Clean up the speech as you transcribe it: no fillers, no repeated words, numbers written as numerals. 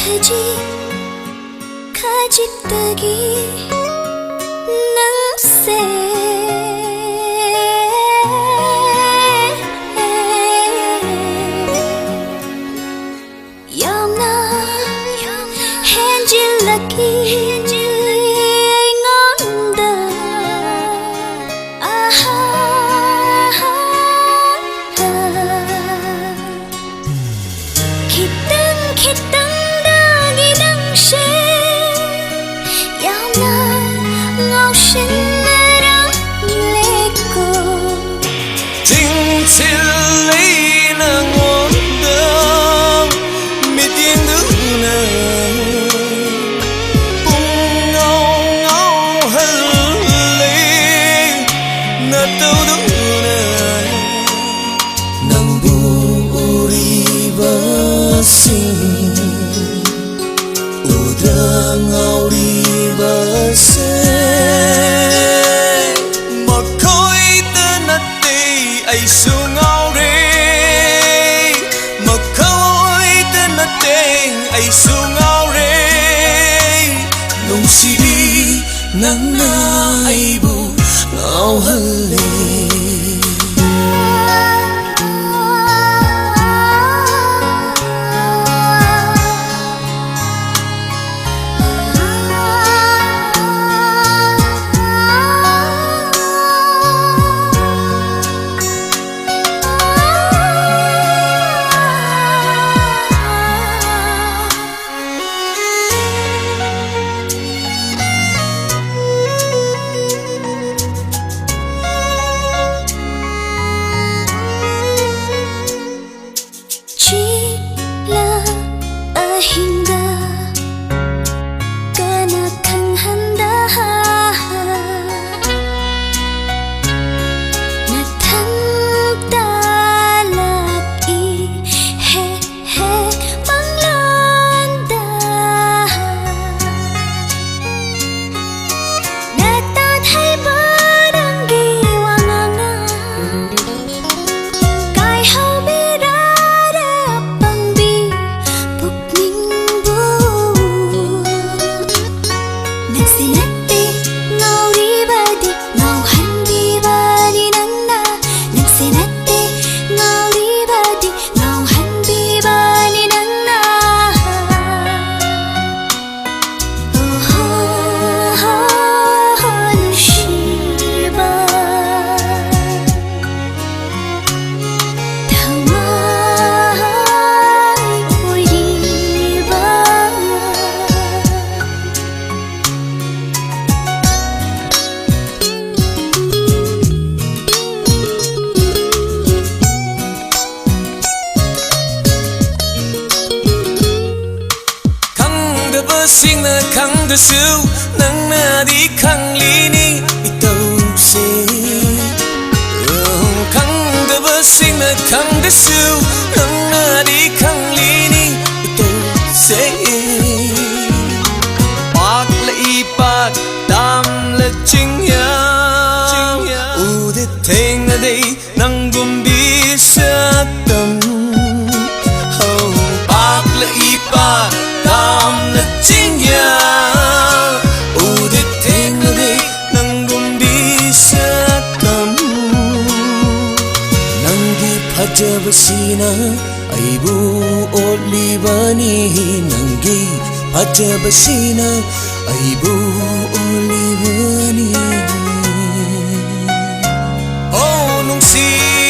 Khajik, khajiktagi nang se yamna henjilaki ngonda aha khitang ai su ngao re mà khơi tên là tên ai su ngao re nung si đi nắng na ai bu ngao hân lệ sinh na khăng de siêu nang na đi khăng li ni itau se khăng de bơ sinh na khăng de siêu nang na đi khăng li ni itau se bạc lệ bạc tam lệ chính ya u de theng na đây nang gum bi sa tâm bạc lệ bạc tam lệ chính ya u de theng na đây nang gum bi sa tâm nang gi phajab sina ai bu oli bani nang gi phajab sina ai bu oli bani oh nung si